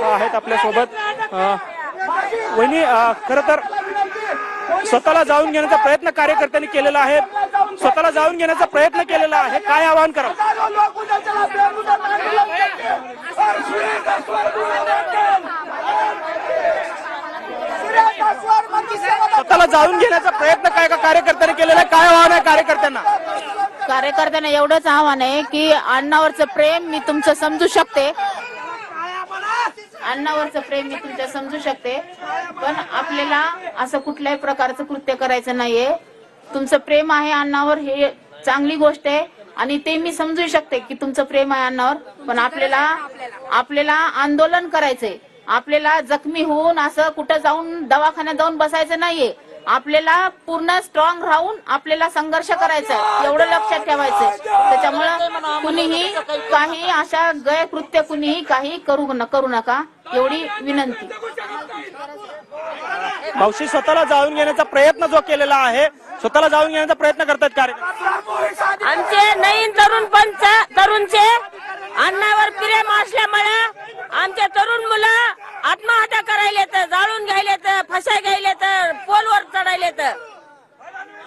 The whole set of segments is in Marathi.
आहेत आपल्या सोबत। वहिनी, खरं तर स्वतःला जाळून घेण्याचा प्रयत्न कार्यकर्त्यांनी केलेला आहे, स्वतःला जाळून घेण्याचा प्रयत्न केलेला आहे, काय आवाहन करा? स्वतःला जाळून घेण्याचा प्रयत्न काय का कार्यकर्त्यांनी केलेला आहे, काय आव्हान आहे कार्यकर्त्यांना? कार्यकर्त्यांना एवढंच आव्हान आहे की अण्णावरचं प्रेम मी तुमचं समजू शकते, अण्णावरचं प्रेम मी तुमच्या समजू शकते, पण आपल्याला असं कुठल्याही प्रकारचं कृत्य करायचं नाहीये। तुमचं प्रेम आहे अण्णावर हे चांगली गोष्ट आहे आणि ते मी समजू शकते की तुमचं प्रेम आहे अण्णावर, पण आपल्याला आंदोलन करायचंय, आपल्याला जखमी होऊन असं कुठं जाऊन दवाखान्यात जाऊन बसायचं नाहीये, आपल्याला पूर्ण स्ट्रॉंग राहून आपल्याला संघर्ष करायचा आहे, एवढं लक्षात ठेवायचंय। त्याच्यामुळे कुणीही काही अशा गैरकृत्य कुणीही काही करू नका एवढी विनंती। मावशी, स्वतःला जाळून घेण्याचा प्रयत्न जो केलेला आहे, स्वतःला जाळून घेण्याचा प्रयत्न करतात कार्यकर्ते। आमचे नवीन तरुणचे अण्णावर प्रेम असल्यामुळे आमचे तरुण मुलं आत्महत्या करायलेत, जाळून घ्यायलेत, फसाय घ्यायलेत, पोलवर चढायलेत।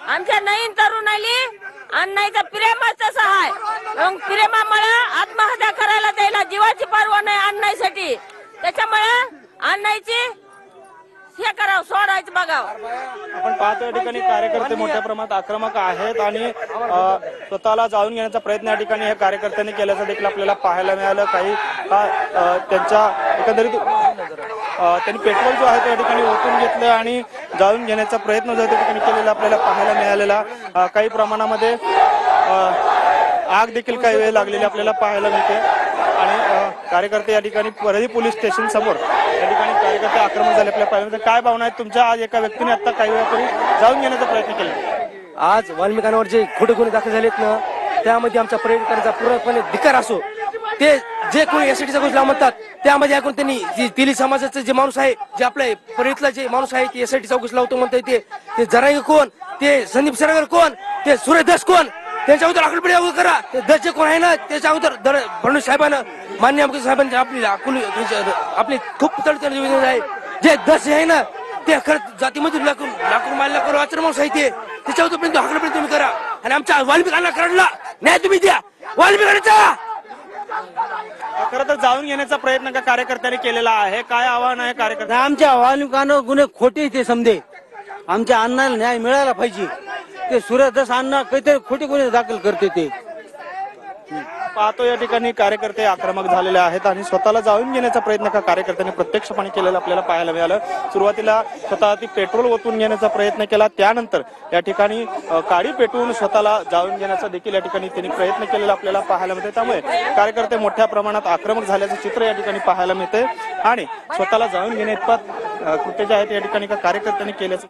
आमच्या नवीन तरुणाली अण्णाचं प्रेमच तसं आहे, मग प्रेमामुळे आत्महत्या करायला द्यायला जीवाची पर्वा नाही अण्णासाठी, त्याच्यामुळे अण्णाची हे करावं, सोडायचं बघावं। आपण पाहतो या ठिकाणी कार्यकर्ते मोठ्या प्रमाणात आक्रमक आहेत आणि स्वतःला जाळून घेण्याचा प्रयत्न या ठिकाणी हे कार्यकर्त्यांनी केल्याचं देखील आपल्याला पाहायला मिळालं। काही त्यांच्या एकंदरीत त्यांनी पेट्रोल जो आहे त्या ठिकाणी ओतून घेतलं आणि जाळून घेण्याचा प्रयत्न जो त्या ठिकाणी केलेला आपल्याला पाहायला मिळालेला। काही प्रमाणामध्ये आग देखील काही वेळ लागलेली आपल्याला पाहायला मिळते आणि कार्यकर्ते या ठिकाणी परळी पोलीस स्टेशन समोर या ठिकाणी कार्यकर्ते आक्रमक झाले आपल्याला पाहायला मिळते। काय भावना आहेत तुमच्या? आज एका व्यक्तीने आता काही वेळापूर्वी जाळून घेण्याचा प्रयत्न केला, आज वाल्मिकांवर जे खोटे गुन्हे दाखल झालेत ना, त्यामध्ये आमच्या पर्यटकांचा पूर्णपणे धिक्कार असो। ते जे कोणी एसटीचा घोषणा म्हणतात त्यामध्ये ऐकून त्यांनी जे तेली समाजाचं जे माणूस आहे, जे आपल्या पर्यटला जे माणूस आहे ते एसटी चौकशी लावतो म्हणतात, ते जरांगे कोण, ते संदीप सरगर कोण, ते सूर्य दस कोण, त्यांच्या अगोदर आकडपडी अगोदर करा। ते दस जे कोण आहे ना त्याच्या अगोदर फडणवीस साहेबांना, मान्य मुख्यमंत्री साहेबांनी आपली खूप तडतड आहे। जे दस आहे ना ते खरं जातीमध्ये लाकूड मारला करू आचरण माणूस आहे, ते त्याच्या अगोदर आकडपडी तुम्ही करा आणि आमच्या वाल्मिकांना कराडला न्याय तुम्ही द्या। वाल्मिकांचा खरं तर जाळून घेण्याचा प्रयत्न का कार्यकर्त्यांनी केलेला आहे, काय आव्हान आहे कार्यकर्ते? आमच्या वाल्मिकांवर गुन्हे खोटे ते समजे, आमच्या अण्णाला न्याय मिळाला पाहिजे। ते सूर्यदास अण्णा काहीतरी खोटे गुन्हे दाखल करते ते पाहतो या ठिकाणी कार्यकर्ते आक्रमक झालेले आहेत आणि स्वतःला जाळून घेण्याचा प्रयत्न का कार्यकर्त्यांनी प्रत्यक्षपणे केलेला आपल्याला पाहायला मिळालं। सुरुवातीला स्वतः ती पेट्रोल ओतून घेण्याचा प्रयत्न केला, त्यानंतर या ठिकाणी काडी पेटवून स्वतःला जाळून घेण्याचा देखील या ठिकाणी त्यांनी प्रयत्न केलेला आपल्याला पाहायला मिळते। त्यामुळे कार्यकर्ते मोठ्या प्रमाणात आक्रमक झाल्याचं चित्र या ठिकाणी पाहायला मिळते आणि स्वतःला जाळून घेण्याइतपत कृत्य जे आहे या ठिकाणी का कार्यकर्त्यांनी केल्याचं